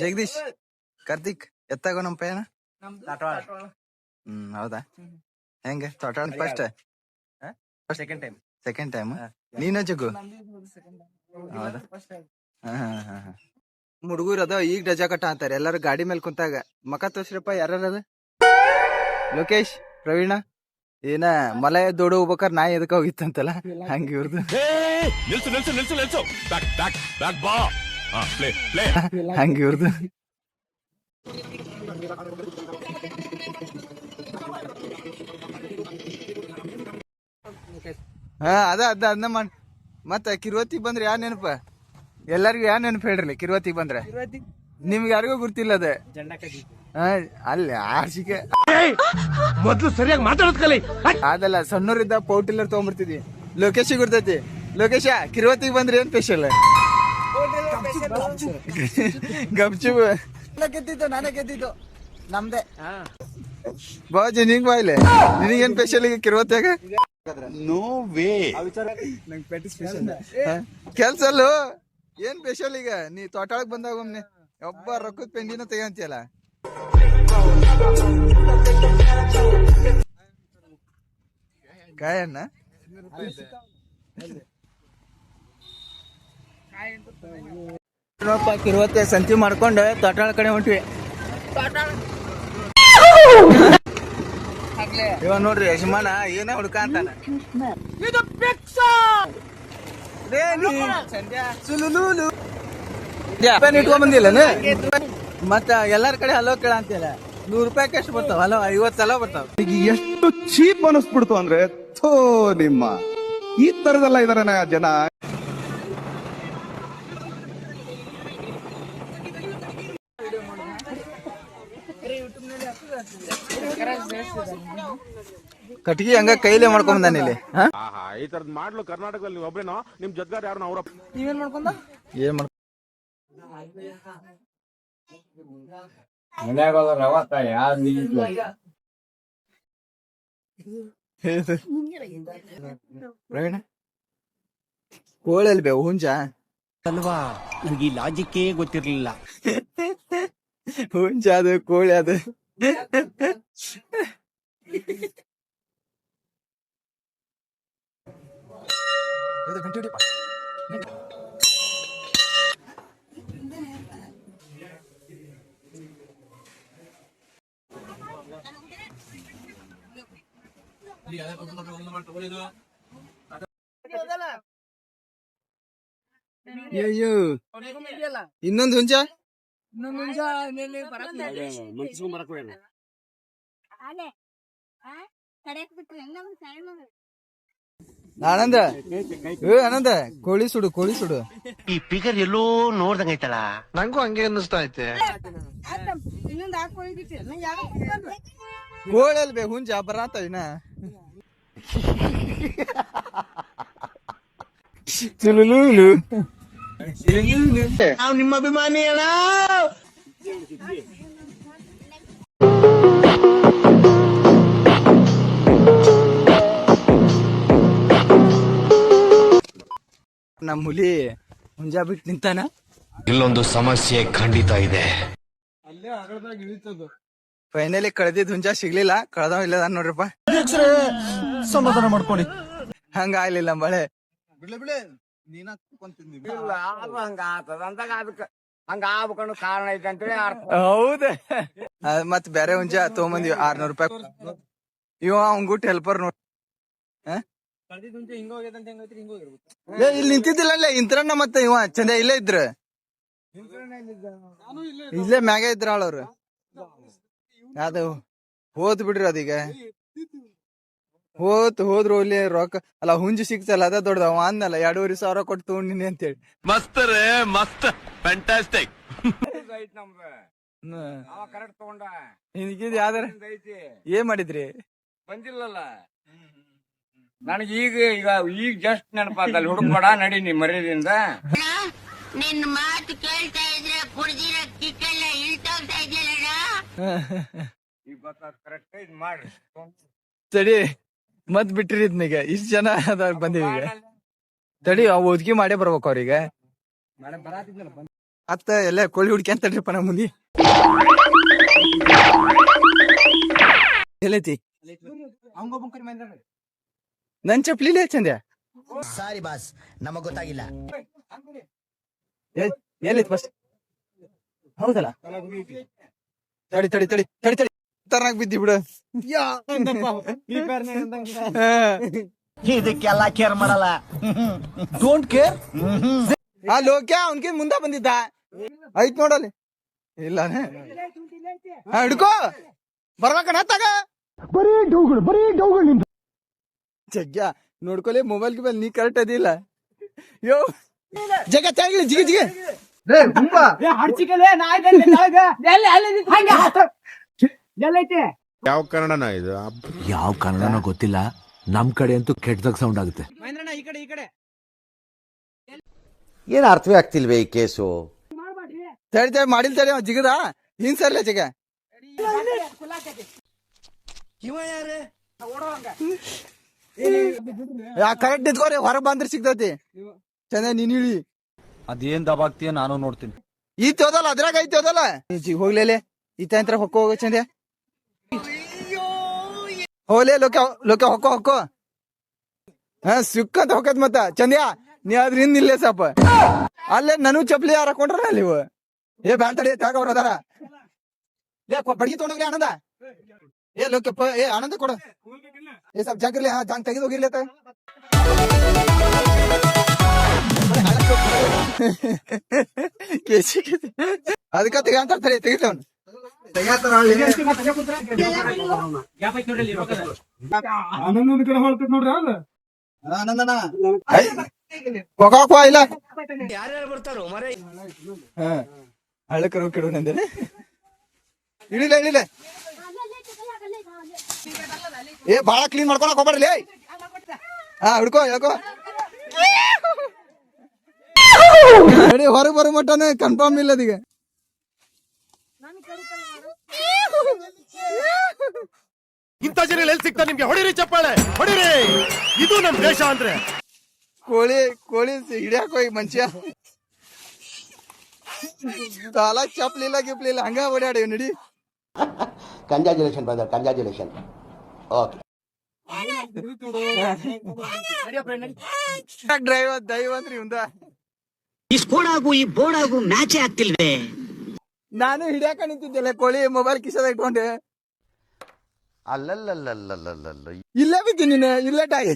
ಜಗದೀಶ್, ಕಾರ್ತಿಕ್ ಎತ್ತಾಗೋ ನಮ್ ಪಯಣ. ಹೌದಾ? ಹೆಂಗೆ ತೊಟಾಳ ಫಸ್ಟ್ ಸೆಕೆಂಡ್ ಟೈಮ್ ನೀನ ಜಗ್ಗು? ಹೌದಾ? ಹುಡುಗರು ಅದ ಈಗ ರಜಾ ಕಟ್ಟ ಅಂತಾರೆ ಎಲ್ಲಾರು ಗಾಡಿ ಮೇಲೆ ಕುಂತಾಗ. ಮಕ ತೋರ್ಸ್ರಪ್ಪ ಯಾರದ? ಲೋಕೇಶ್, ಪ್ರವೀಣ, ಏನ ಮಲಯ ದೊಡ್ಡ ಹೋಗ್ಬೇಕಾರ ನಾ ಎದಕ್ಕ ಹೋಗಿತ್ತಂತಲ್ಲ ಹಂಗ ಇವ್ರದ್ದು. ಹಂಗ ಇವ್ರದ್ದು. ಹಾ ಅದನ್ನ ಮಾಡ್. ಮತ್ತ ಕಿರುವತ್ತಿಗ್ ಬಂದ್ರೆ ಯಾ ನೆನಪ? ಎಲ್ಲರಿಗೂ ಯಾ ನೆನಪು ಹೇಳ್ರಿ ಕಿರುವತ್ತಿಗ್ ಬಂದ್ರೆ? ನಿಮ್ಗೆ ಯಾರಿಗೂ ಗುರ್ತಿಲ್ಲ ಅದ. ಅಲ್ಲಿ ಆರ್ಸಿಕೆ ಮೊದ್ಲು ಸರಿಯಾಗಿ ಮಾತಾಡೋದ್ ಕಲಿ. ಅದಲ್ಲ, ಸಣ್ಣೂರಿದ್ದ ಪೌಟಿಲ್ಲರ್ ತಗೊಂಡ್ಬರ್ತಿದ್ವಿ. ಲೋಕೇಶ್ ಗುರ್ತೈತಿ. ಲೋಕೇಶ, ಕಿರುವತ್ತಿಗ್ ಬಂದ್ರೆ ಏನ್ ಸ್ಪೆಷಲ್? ಗಪ್ಚುಬ್ ಗೆದ್ದಿದ್ದು, ನಾನೇ ಗೆದ್ದಿದ್ದು, ನಮ್ದೆ. ಬಾಜಿ ನಿಂಗ್ ಬಾಯ್ಲೆ, ನಿನಗೇನ್ ಸ್ಪೆಷಲ್ ಈಗ ಕಿರುವತ್ತಾಗ? No way. ಕೆಲ್ಸ ಅಲ್ಲೋ ಏನ್ ಸ್ಪೆಷಲ್ ಈಗ? ನೀ ತೋಟಾಳಕ್ ಬಂದಾಗ ಒಮ್ಮೆ ಒಬ್ಬ ರೊಕ್ಕದ ಪೆಂಡಿನ ತೆಗಂತಿಯಲ್ಲ. ಕಾಯಣ್ಣ ಕಿರುವತ್ತೆ ಸಂತಿ ಮಾಡ್ಕೊಂಡು ತೋಟಾಳ ಕಡೆ ಹೊಂಟ್ವಿ. ಇವ ನೋಡ್ರಿ ಯಜಮಾನ ಏನ ಹುಡ್ಕ ಅಂತಾನ. ಇಟ್ಕೊಂಡ್ ಬಂದಿಲ್ಲ ಮತ್ತ ಎಲ್ಲಾರ ಕಡೆ ಹಲೋ ಕೇಳ ಅಂತಿಲ್ಲ. 100 ರೂಪಾಯಿ ಎಷ್ಟು ಬರ್ತಾವ? ಹಲೋ 50 ಸಲ ಬರ್ತಾವ. ಈಗ ಎಷ್ಟು ಚೀಪ್ ಅನಿಸ್ಬಿಡ್ತು ಅಂದ್ರೆ, ಥೋ ನಿಮ್ಮ ಈ ತರದೆಲ್ಲ ಇದಾರೆ ಜನ. ಕಟ್ಗಿ ಹಂಗ ಕೈಲೇ ಮಾಡ್ಕೊಂಡ್ ಇಲ್ಲಿ. ಈ ತರದ್ ಮಾಡ್ಲು ಕರ್ನಾಟಕದಲ್ಲಿ ನೀವು ಒಬ್ರೇನೋ? ನಿಮ್ ಜೊತೆಗಾರ ಯಾರು? ಅವ್ರ ನೀವೇನ್ ಮಾಡ್ಕೊಂಡ? ಏನ್ ಮಾಡ ಪ್ರವೀಣ, ಕೋಳಿ ಅಲ್ಬೇ ಹುಂಜ ಅಲ್ವಾ? ನನಗೆ ಈ ಲಾಜಿಕ್ಕೇ ಗೊತ್ತಿರ್ಲಿಲ್ಲ. ಹುಂಜ ಅದು ಕೋಳಿ ಅದು. ಅಯ್ಯೋ, ಇನ್ನೊಂದು ಹುಂಜ. ಆನಂದ, ಆನಂದ, ಕೋಳಿ ಸುಡು, ಕೋಳಿ ಸುಡು. ಈ ಫಿಗರ್ ಎಲ್ಲೋ ನೋಡ್ದಂಗೈತಲ್ಲ. ನಂಗೂ ಹಂಗೆ ಅನ್ನಿಸ್ತಾ ಐತೆ. ಕೋಳಿ ಅಲ್ಬೇ ಹುಂಜ ಬರತ್ತವಿನ. ನಾವು ನಿಮ್ಮ ಅಭಿಮಾನಿ ಅಣ್ಣ. ನಮ್ ಹುಲಿ ಹುಂಜ ಬಿಟ್ಟು ನಿಂತಾನ. ಇಲ್ಲೊಂದು ಸಮಸ್ಯೆ ಖಂಡಿತ ಇದೆ. ಫೈನಲಿ ಕಳೆದಿದ್ ಹುಂಜ ಸಿಗ್ಲಿಲ್ಲ, ಕಳೆದವ್ ಇಲ್ಲ ನೋಡ್ರಪ್ಪ. ಸಮಾಧಾನ ಮಾಡ್ಕೊಡಿ. ಹಂಗ ಆಗ್ಲಿಲ್ಲ ಮಳೆ. ಬಿಡ್ಲೆ ನೀನ ಹಂಗ ಆಗ್ಬೇಕನ್ನೋ ಕಾರಣ ಐತೆ ಅಂತೇಳಿ. ಹೌದ, ಮತ್ ಬೇರೆ ಹುಂಜ ತಗೊಂಬಂದಿವಿ 600 ರೂಪಾಯಿ. ಇವ ಅವ್ಗುಟ್ ಹೆಲ್ಪರ್ ನೋಡಿ. ಇಲ್ಲಿ ನಿಂತಿದ್ದಿಲ್ಲ ಇಂತ್ರಣ್ಣ, ಮತ್ತೆ ಇವ ಚಂದ ಇಲ್ಲೇ ಇದ್ರ, ಇಲ್ಲೇ ಮ್ಯಾಗ ಇದ್ರ ಅವ್ರು. ಅದು ಹೋದ್ ಬಿಡ್ರಿ, ಅದೀಗ ಹೋದ್ರು ಇಲ್ಲಿ ರೊಕ್ಕ ಅಲ್ಲ. ಹುಂಜಿ ಸಿಕ್ತಲ್ಲ ಅದ ದೊಡ್ಡದ. ಅವ ಅಂದಲ್ಲ 2,500 ಕೊಟ್ಟು ತಗೊಂಡಿನಿ ಅಂತೇಳಿ. ಮಸ್ತ್ ರೇ ಮಸ್ತ್, ಫ್ಯಾಂಟಾಸ್ಟಿಕ್. ಕರೆಕ್ಟ್ ತಗೊಂಡ ಹಿಂಗಿದ್ ಯಾವ್ದಾರ ಏನ್ ಮಾಡಿದ್ರಿ? ಬಂದಿಲ್ಲಲ್ಲ ನನಗೆ. ಈಗ ಜಸ್ಟ್ ನೆನಪಾದಲ್ಲಿ ಹುಡುಕ್ಬೇಡ, ನಡಿ ನೀ ಮರ್ಯಾದಿಂದ. ನಿನ್ನ ಮಾತು ಕೇಳ್ತಾ ಇದ್ರೆ ಕುಡ್ದಿರೋ ಕಿಕ್ಕೆಲ್ಲ ಇಳ್ತೋಗ್ತಾ ಇದೆಯಲ್ಲ. ಈಗ ಗೊತ್ತಾಗ ಕರೆಕ್ಟ್ ಇದ್ ಮಾಡ್ರಿ. ತಡಿ, ಮತ್ ಬಿಟ್ಟಿರಿ ಇದ್ನೀಗ. ಇಷ್ಟ ಜನ ಅದಾಗ ಬಂದಿವಿ ಈಗ. ತಡಿ, ಅವ್ ಒದ್ಗಿ ಮಾಡೇ ಬರ್ಬೇಕು ಅವ್ರಿಗೆ. ಅತ್ತ ಎಲ್ಲ ಕೋಳಿ ಹುಡ್ಕ್ಯಾಂತಡ್ರಿಪ್ಪ ನಮ್ಮ ಮುಂದೆ ಎಲ್ಲೈತಿ ನನ್ ಚಪ್ಲಿಲೇ ಚಂದ್ಯ ಸಾರಿ ಬಾಸ್ ನಮಗ್ ಗೊತ್ತಾಗಿಲ್ಲ ಎಲ್ಲೈತಿ ಫಸ್ಟ್ ಹೌದಲ್ಲ ತಡಿ ತಡಿ ತಡಿ ತಡಿ ತಡಿ ತರನಾಗ್ ಬಿದ್ದಿ ಬಿಡು ಇದಕ್ಕೆಲ್ಲ ಕೇರ್ ಮಾಡಲ್ಲ ಡೋಂಟ್ ಕೇರ್ ಆ ಲೋಕ್ಯ ಅವನ್ಕಿಂತ ಮುಂದ ಬಂದಿದ್ದ ಐತ್ ನೋಡಲ್ಲಿ ಇಲ್ಲಾನೆ ಹಿಡ್ಕೋ ಬರ್ಬೇಕನ ತಗ ಬರೀ ಡೌಗಳು ನಿಮ್ದು ಜಗ್ಗ ನೋಡ್ಕೊಲಿ ಮೊಬೈಲ್ ಗಿಬೈಲ್ ನೀ ಕರೆಕ್ಟ್ ಅದಿಲ್ಲ ಯೋ ಜಗ ತಗಲಿ ಜಿಗಿ ಜಿಗಿ ಯಾವ ಕನ್ನಡನ ಇದು ಯಾವ ಕನ್ನಡನೋ ಗೊತ್ತಿಲ್ಲ ನಮ್ ಕಡೆ ಅಂತೂ ಕೆಟ್ಟದಾಗ ಸೌಂಡ್ ಆಗುತ್ತೆ ಏನ್ ಅರ್ಥವೇ ಆಗ್ತಿಲ್ವೇ ಈ ಕೇಸು ತಡಿ ತಡಿ ಮಾಡಿಲ್ ತಡಿ ಅವ ಜಿಗದ ಹಿಂಗ್ ಸರ್ಲ ಜಗ ಕರೆಕ್ಟ್ ನಿಂತ್ಕೋರಿ ಹೊರಗ್ ಬಂದ್ರೆ ಸಿಗ್ತೈತಿ ಚಂದ ನೀನ್ ಇಳಿ ಅದೇನ್ ದಬಾಗ್ತೀಯ ನಾನು ನೋಡ್ತೀನಿ ಈತ್ ಹೋದಲ್ಲ ಅದ್ರಾಗ ಐತಿ ಹೋದಲ್ಲ ಹೋಗ್ಲೇಲೆ ಈತ ಅಂತ ಹೊಕ್ಕೋ ಹೋಗ ಚಂದ್ಯ ಹೋಗ್ಲೇ ಲೋಕ ಲೋಕ ಹೊಕ್ಕೋ ಹೊಕ್ಕೋ ಹಾ ಸಿಕ್ಕಂತ ಹೊಕ್ಕತ್ ಮತ್ತ ಚಂದ್ಯ ನೀ ಅದ್ರ ಹಿಂದ್ ನಿಲ್ಲೇ ಸಪ್ಪ ಅಲ್ಲೇ ನನೂ ಚಪ್ಲಿ ಯಾರ ಹಾಕೊಂಡ್ರ ಅಲ್ಲಿ ಇವು ಏ ಬ್ಯಾನ್ ತಡಿ ತಾಗ ಅವ್ರ ಅದಾರ ಬಡ್ಗಿ ತೊಗೊಂಡೋಗ್ಲಿ ಆನಂದ ಏ ಲೋಕ ಏ ಆನಂದ ಕೊಡು ಏ ಸ್ವಲ್ಪ ಜಾಗಿರ್ಲಿ ಹಾ ಜಾಂಗ್ ತೆಗೆದು ಹೋಗಿರ್ಲಿ ಆತ ಅದಕ್ಕ ತೆಗಂತ ತೆಗಿತವನ್ ಇಲ್ಲ ಹಳ್ಳಕ್ಕ ರೋಗ ಕೆಡು ನಂದೇನೆ ಇಳಿಲ್ಲ ಇಳಿಲ್ಲ ಏ ಬಾಳ ಕ್ಲೀನ್ ಮಾಡ್ಕೊಳಕ್ ಹೋಗ್ಬೇಡ್ರಿ ಹಾ ಹಿಡ್ಕೋ ಹೇಳ್ಕೋ ಹೊರಗೆ ಬರೋ ಮಟ್ಟನೆ ಕನ್ಫರ್ಮ್ ಇಲ್ಲ ಅದೀಗ ಇಂಥ ಜನ ಎಲ್ಲಿ ಸಿಗ್ತಾ ನಿಮ್ಗೆ ಹೊಡಿರಿ ಚಪ್ಪಾಳೆ ಹೊಡಿರಿ ಇದು ನಮ್ ದೇಶ ಅಂದ್ರೆ ಕೋಳಿ ಕೋಳಿ ಹಿಡಿಯಾಕ ಹೋಗಿ ಮನುಷ್ಯ ತಾಲ ಚಪ್ಲಿಲ್ಲ ಗಿಪ್ಲಿಲ್ಲ ಹಂಗ ಓಡಾಡಿ ನಡಿ congratulation brother congratulation okay driver ದೈವ ಅಂದ್ರಿ ಇವಂದ ಈ ಸ್ಕೋಡಾಗು ಈ ಬೋರ್ಡಾಗು ಮ್ಯಾಚೇ ಆಗ್ತಿಲ್ವೇ ನಾನು ಹಿಡಿಯಾಕ ನಿಂತಿದ್ದೆಲ್ಲ ಕೋಳಿ ಮೊಬೈಲ್ ಕಿಸದ ಇಟ್ಕೊಂಡೆ ಅಲ್ಲಲ್ಲಲ್ಲಲ್ಲಲ್ಲಲ್ಲ ಇಲ್ಲೇ ಬಿದ್ದಿ ನೀನು ಇಲ್ಲೇ ಟಾಗಿ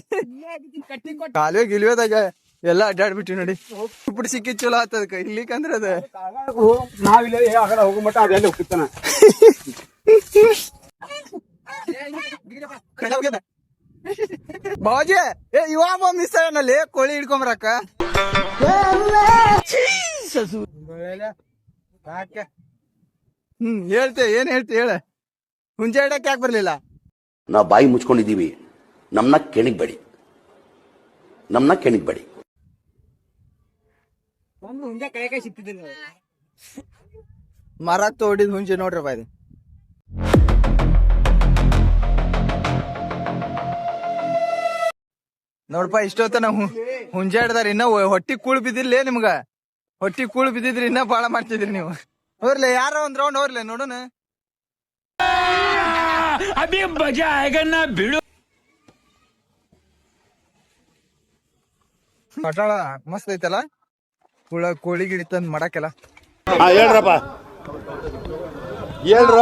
ಕಾಲುವೆ ಗಿಲ್ವೇದಾಗ ಎಲ್ಲ ಅಡ್ಡಾಡ್ಬಿಟ್ಟಿ ನೋಡಿ ಉಪ್ಪಿಟ್ಟು ಸಿಕ್ಕಿ ಚಲೋ ಆತದಕ್ಕ ಇಲ್ಲಿಕಂದ್ರ ಅದ ಹೋಗೋ ಮಟ್ಟ ಅದೆಲ್ಲ ಹೋಗ್ತಾನ ಬಾಜಿ ಏ ಇವ ಮಿಸ್ ಆಗನಲ್ಲಿ ಕೋಳಿ ಹಿಡ್ಕೊಂಬರಕ್ಕ ಹೇಳ್ತೆ ಏನ್ ಹೇಳ್ತಿ ಹೇಳ ಹುಂಜೆ ಹಿಡಕ್ ಯಾಕೆ ಬರ್ಲಿಲ್ಲ ನಾವು ಬಾಯಿ ಮುಚ್ಕೊಂಡಿದ್ದೀವಿ ನಮ್ಮನ್ನ ಕೆಣಿಗ್ಬೇಡಿ ಮರಕ್ ತೋಡಿದ್ ಹುಂಜೆ ನೋಡ್ರಿ ಬಾಯ್ ನೋಡ್ಪ ಇಷ್ಟೊತ್ತ ನಾವು ಹುಂಜೆ ಹಿಡ್ದಾರ ಇನ್ನ ಹೊಟ್ಟಿ ಕೂಳ್ ಬಿದ್ದಿರ್ಲೇ ನಿಮ್ಗ ಹೊಟ್ಟಿ ಕೂಳ್ ಬಿದ್ದಿದ್ರಿ ಇನ್ನ ಬಾಳ ಮಾಡ್ತಿದ್ರಿ ನೀವು ಹೋರ್ಲೆ ಯಾರ ಒಂದ್ ರೌಂಡ್ ಹೋರ್ಲೆ ನೋಡೋಣ ಪಟಾಳ ಮಸ್ತ್ ಐತಲ್ಲ ಕೋಳಿ ಗಿಡಿ ತಂದ್ ಮಾಡಕ್ಕೆಲ್ಲ ಹೇಳ್ರಪ್ಪ ಹೇಳ್ರ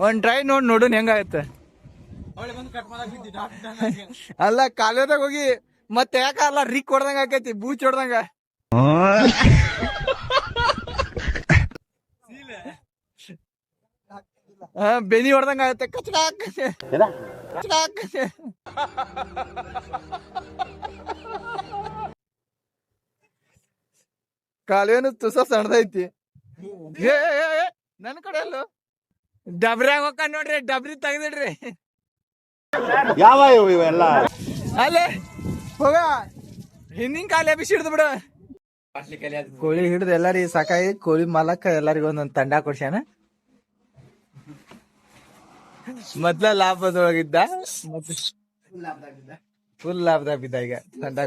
ಒಂದ್ ಟ್ರೈ ನೋಡೋಣ ಹೆಂಗಾಗತ್ತೆ ಅಲ್ಲ ಕಾಲೇಜಾಗ ಹೋಗಿ ಮತ್ತೆ ಯಾಕಲ್ಲ ರಿಕ್ ಹೊಡ್ದಂಗ ಆಕೈತಿ ಬೂಚ್ ಹೊಡ್ದಂಗ ಬೆನಿ ಹೊಡ್ದಂಗ ಆಗತ್ತೆ ಕಚ್ಡಾಕ್ ಕಾಲುವೆನು ತುಸ ಸಣ್ಣದೈತಿ ನನ್ ಕಡೆ ಅಲ್ಲೋ ಡಬ್ರ್ಯಾಗ ಹೋಗ ನೋಡ್ರಿ ಡಬ್ರಿ ತೆಗ್ದಿಡ್ರಿ ಯಾವ ಇವೆಲ್ಲ ಅಲ್ಲೇ ಹೋಗ ಹಿಂದಿನ ಕಾಲ ಬಿಸಿ ಹಿಡ್ದು ಬಿಡು ಕೋಳಿ ಹಿಡ್ದು ಎಲ್ಲಾರಿಗ ಸಾಕಾಗಿ ಕೋಳಿ ಮಾಲಕ್ಕ ಎಲ್ಲರಿಗೂ ಒಂದೊಂದ್ ತಂಡ ಕೊಡ್ಸ್ಯಾನ ಮೊದ್ಲ ಲಾಭದೊಳಗಿದ್ದ ಫುಲ್ ಲಾಭದಾಗ ಬಿದ್ದ ಈಗ ತಂಡ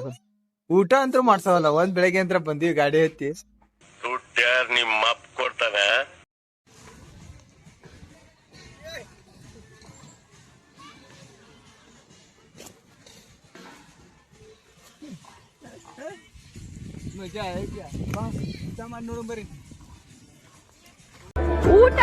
ಊಟ ಅಂತೂ ಮಾಡ್ಸವಲ್ಲ, ಒಂದ್ ಬೆಳಗ್ಗೆ ಅಂತ ಬಂದಿವಿ ಗಾಡಿ ಹತ್ತಿ. ದುಡ್ಡು ಯಾರು ನಿಮ್ಮ ಅಪ್ಪ ಕೊಡ್ತಾನೆ? ನೋಡು ಬರ್ರಿ. ಊಟ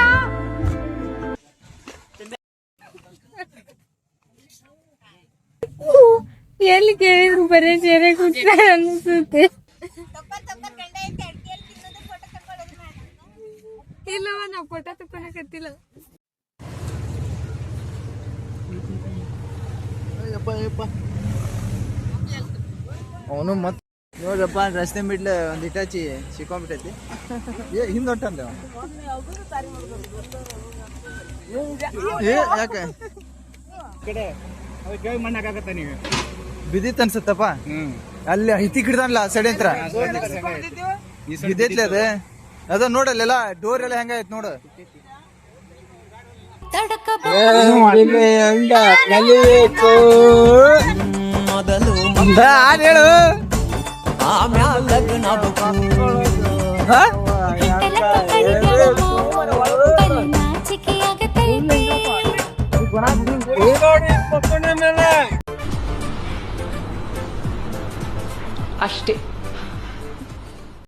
ಎಲ್ಲಿ ಕೇಳಿದ್ರು ಬರೀ ಸೇರೆ ಕೂತ ಅನ್ಸುತ್ತೆ. ಇಲ್ಲವ ನಾ ಫೋಟೋ ತಕೊಳಕತ್ತಿಲ್ಲ. ಅವನು ಮತ್ ನೋಡ್ರಪ್ಪ ರಸ್ತೆ ಬಿಡ್ಲೆ ಒಂದ್ ಇಟಾಚಿ ಸಿಕ್ಕೊಂಡ್ಬಿಟ್ಟೈತಿ. ಹಿಂದ್ ಹೊಂಟಂದ ಯಾಕೆ ಬಿದ್ದಿತ್ ಅನ್ಸತ್ತಪ್ಪ. ಅಲ್ಲಿ ಐತಿ ಕಿಡ್ದನ್ಲ ಸೈಡ್ ಅಂತ ಬಿದ್ದೈತ್ಲಿ ಅದ. ಅದ ನೋಡಲ್ಲೆಲ್ಲ ಡೋರ್ ಎಲ್ಲ ಹೆಂಗಾಯ್ತು ನೋಡು. ಹೇಳು ಅಷ್ಟೇ.